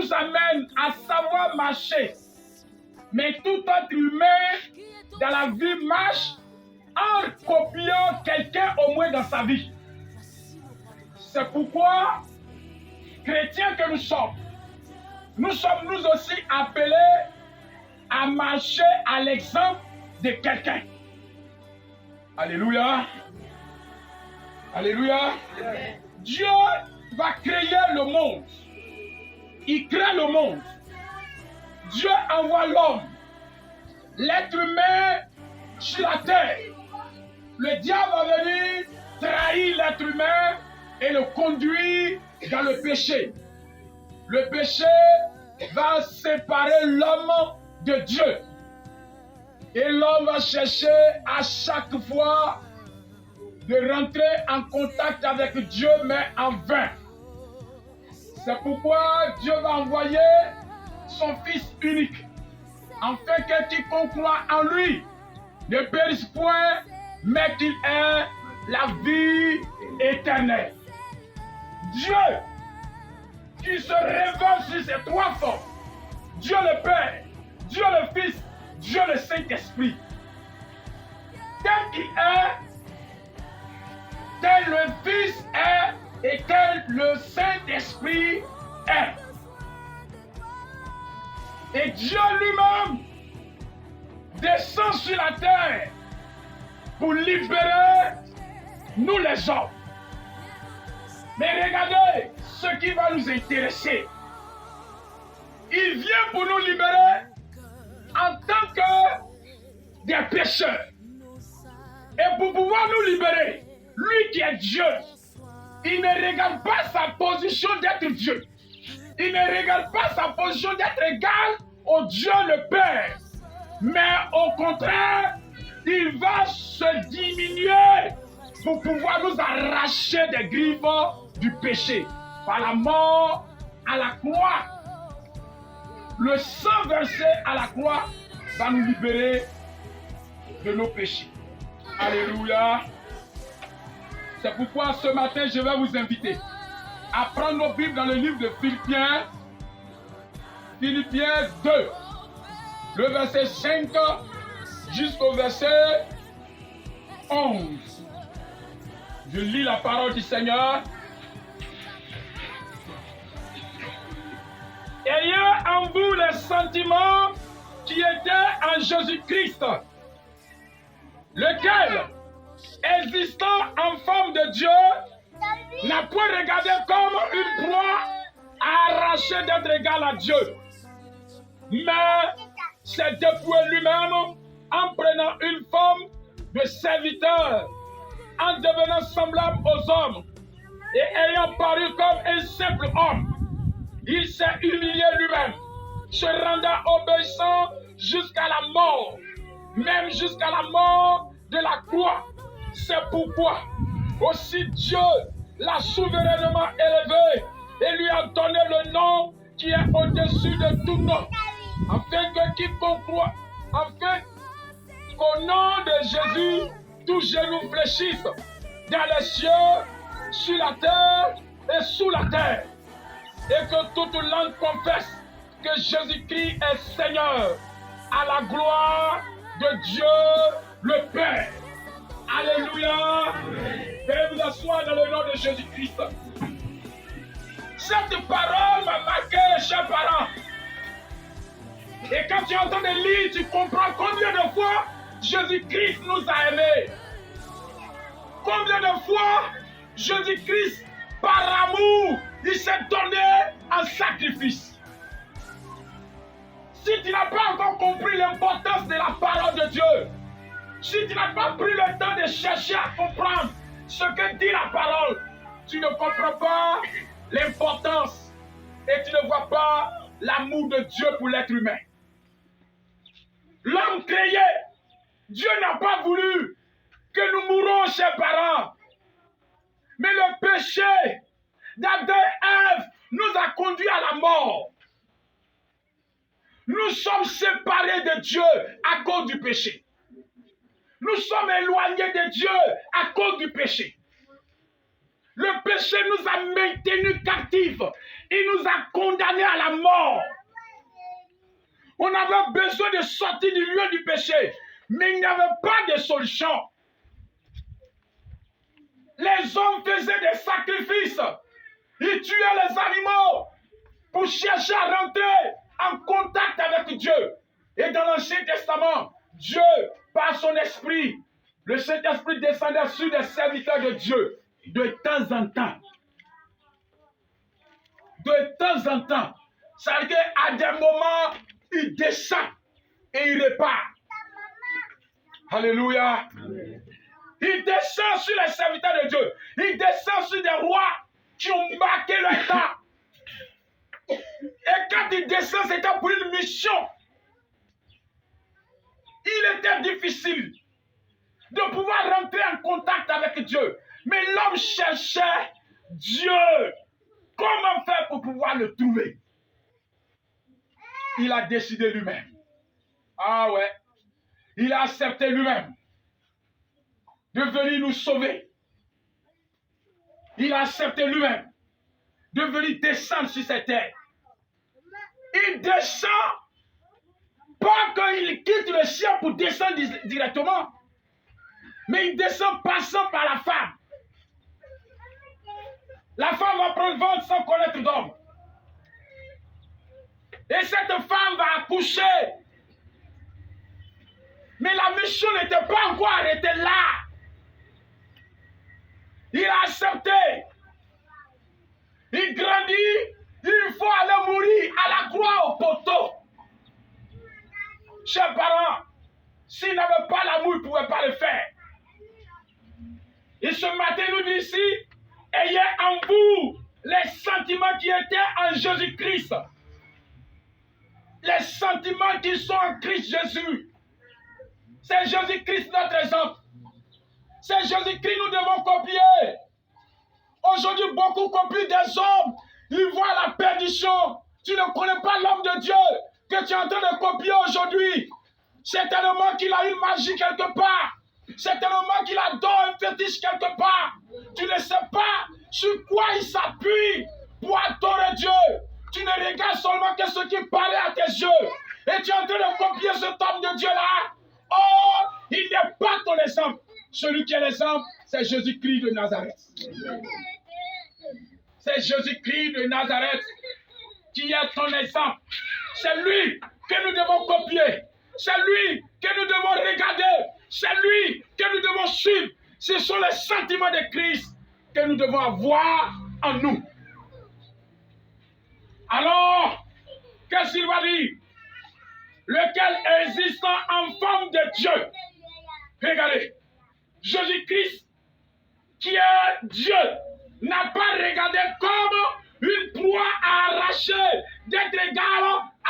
nous amène à savoir marcher. Mais tout être humain dans la vie marche en copiant quelqu'un au moins dans sa vie. C'est pourquoi, chrétiens que nous sommes nous aussi appelés à marcher à l'exemple de quelqu'un. Alléluia. Alléluia. Dieu va créer le monde. Il crée le monde. Dieu envoie l'homme, l'être humain sur la terre. Le diable va venir trahir l'être humain et le conduire dans le péché. Le péché va séparer l'homme de Dieu. Et l'homme va chercher à chaque fois de rentrer en contact avec Dieu, mais en vain. C'est pourquoi Dieu va envoyer son Fils unique, afin que quiconque croit en lui ne périsse point, mais qu'il ait la vie éternelle. Dieu qui se révèle sur ces trois formes, Dieu le Père, Dieu le Fils, Dieu le Saint-Esprit. Tel qu'il est, tel le Fils est et tel le Saint-Esprit est. Et Dieu lui-même descend sur la terre pour libérer nous les hommes. Mais regardez ce qui va nous intéresser. Il vient pour nous libérer en tant que des pécheurs. Et pour pouvoir nous libérer, lui qui est Dieu, il ne regarde pas sa position d'être Dieu. Il ne regarde pas sa position d'être égal au Dieu le Père. Mais au contraire, il va se diminuer pour pouvoir nous arracher des griffes du péché. Par la mort à la croix. Le sang versé à la croix va nous libérer de nos péchés. Alléluia. C'est pourquoi ce matin, je vais vous inviter à prendre nos Bibles dans le livre de Philippiens. Philippiens 2. Le verset 5 jusqu'au verset 11. Je lis la parole du Seigneur. Ayez en vous les sentiments qui étaient en Jésus-Christ, lequel, existant en forme de Dieu, n'a point regardé comme une proie à arracher d'être égal à Dieu, mais s'est dépouillé lui-même en prenant une forme de serviteur, en devenant semblable aux hommes, et ayant paru comme un simple homme. Il s'est humilié lui-même, se rendant obéissant jusqu'à la mort, même jusqu'à la mort de la croix. C'est pourquoi aussi Dieu l'a souverainement élevé et lui a donné le nom qui est au-dessus de tout nom, afin que quiconque croit, afin qu'au nom de Jésus, tout genou fléchisse dans les cieux, sur la terre et sous la terre, et que toute langue confesse que Jésus-Christ est Seigneur, à la gloire de Dieu le Père. Alléluia. Veuillez vous asseoir dans le nom de Jésus-Christ. Cette parole m'a marqué, chers parents. Et quand tu entends de lire, tu comprends combien de fois Jésus-Christ nous a aimés. Combien de fois Jésus-Christ, par amour, il s'est donné en sacrifice. Si tu n'as pas encore compris l'importance de la parole de Dieu, si tu n'as pas pris le temps de chercher à comprendre ce que dit la parole, tu ne comprends pas l'importance et tu ne vois pas l'amour de Dieu pour l'être humain. L'homme créé, Dieu n'a pas voulu que nous mourons, chers parents. Mais le péché d'Adam et Ève nous a conduits à la mort. Nous sommes séparés de Dieu à cause du péché. Nous sommes éloignés de Dieu à cause du péché. Le péché nous a maintenus captifs. Il nous a condamnés à la mort. On avait besoin de sortir du lieu du péché, mais il n'y avait pas de solution. Les hommes faisaient des sacrifices. Ils tuaient les animaux pour chercher à rentrer en contact avec Dieu. Et dans l'Ancien Testament, Dieu, par son esprit, le Saint-Esprit descendait sur les serviteurs de Dieu de temps en temps. De temps en temps. Ça veut dire qu'à des moments, il descend et il repart. Alléluia. Il descend sur les serviteurs de Dieu. Il descend sur des rois qui ont marqué leur temps. Et quand il descend, c'était pour une mission. Il était difficile de pouvoir rentrer en contact avec Dieu. Mais l'homme cherchait Dieu. Comment faire pour pouvoir le trouver? Il a décidé lui-même. Ah ouais. Il a accepté lui-même de venir nous sauver. Il a accepté lui-même de venir descendre sur cette terre. Il descend, pas qu'il quitte le ciel pour descendre directement, mais il descend passant par la femme. La femme va prendre ventre sans connaître d'homme. Et cette femme va accoucher. Mais la mission n'était pas encore arrêtée là. Il a accepté. Il grandit. Il faut aller mourir à la croix au poteau. Chers parents, s'il n'avait pas l'amour, il ne pouvait pas le faire. Et ce matin, nous dit ici, ayez en vous les sentiments qui étaient en Jésus-Christ. Les sentiments qui sont en Christ Jésus. C'est Jésus-Christ notre exemple. C'est Jésus-Christ nous devons copier. Aujourd'hui, beaucoup copient des hommes. Ils voient la perdition. Tu ne connais pas l'homme de Dieu que tu es en train de copier aujourd'hui. Certainement qu'il a une magie quelque part. Certainement qu'il a un fétiche quelque part. Tu ne sais pas sur quoi il s'appuie pour adorer Dieu. Tu ne regardes seulement que ce qui paraît à tes yeux. Et tu es en train de copier cet homme de Dieu-là. Oh, il n'est pas ton exemple. Celui qui est l'exemple, c'est Jésus-Christ de Nazareth. C'est Jésus-Christ de Nazareth qui est ton exemple. C'est lui que nous devons copier. C'est lui que nous devons regarder. C'est lui que nous devons suivre. Ce sont les sentiments de Christ que nous devons avoir en nous. Alors, qu'est-ce qu'il va dire? Lequel existant en forme de Dieu. Regardez, Jésus-Christ, qui est Dieu, n'a pas regardé comme une proie à arracher d'être égal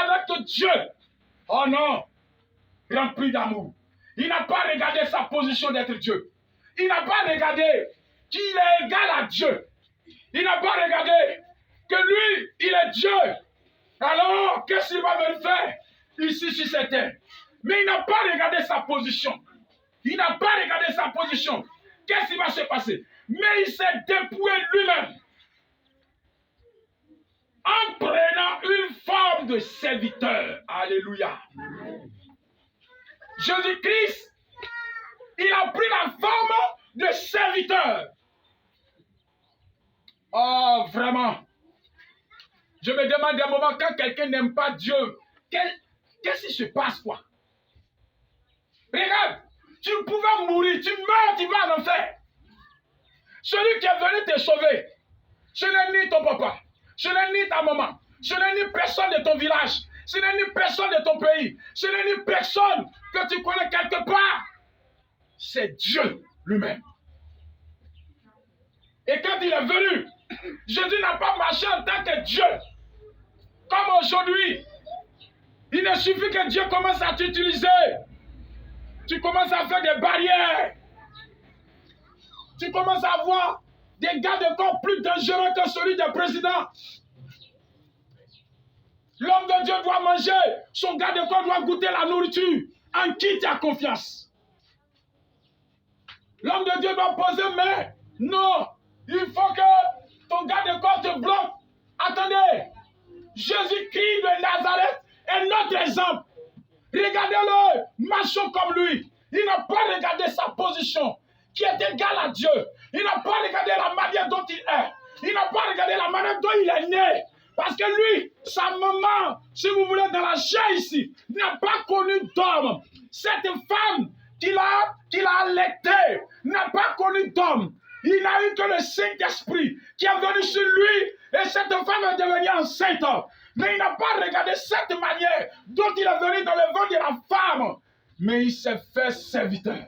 avec Dieu. Oh non, rempli d'amour. Il n'a pas regardé sa position d'être Dieu. Il n'a pas regardé qu'il est égal à Dieu. Il n'a pas regardé que lui, il est Dieu. Alors, qu'est-ce qu'il va venir faire ici sur cette terre? Mais il n'a pas regardé sa position. Il n'a pas regardé sa position. Qu'est-ce qui va se passer? Mais il s'est dépouillé lui-même en prenant une forme de serviteur. Alléluia. Jésus-Christ, il a pris la forme de serviteur. Oh, vraiment. Je me demande un moment, quand quelqu'un n'aime pas Dieu, qu'est-ce qui se passe, quoi? Regarde, tu pouvais mourir, tu meurs, tu vas en enfer. Celui qui est venu te sauver, ce n'est ni ton papa, ce n'est ni ta maman, ce n'est ni personne de ton village, ce n'est ni personne de ton pays, ce n'est ni personne que tu connais quelque part. C'est Dieu lui-même. Et quand il est venu, Jésus n'a pas marché en tant que Dieu. Comme aujourd'hui, il ne suffit que Dieu commence à t'utiliser. Tu commences à faire des barrières. Tu commences à avoir des gardes de corps plus dangereux que celui des présidents. L'homme de Dieu doit manger. Son garde de corps doit goûter la nourriture. En qui tu as confiance? L'homme de Dieu doit poser main. Non. Il faut que ton garde-corps te bloque. Attendez, Jésus-Christ de Nazareth est notre exemple. Regardez-le, marchons comme lui. Il n'a pas regardé sa position, qui est égale à Dieu. Il n'a pas regardé la manière dont il est. Il n'a pas regardé la manière dont il est né. Parce que lui, sa maman, si vous voulez, dans la chair ici, n'a pas connu d'homme. Cette femme qu'il a allaitée n'a pas connu d'homme. Il n'a eu que le Saint-Esprit qui est venu sur lui et cette femme est devenue enceinte. Mais il n'a pas regardé cette manière dont il est venu dans le ventre de la femme. Mais il s'est fait serviteur.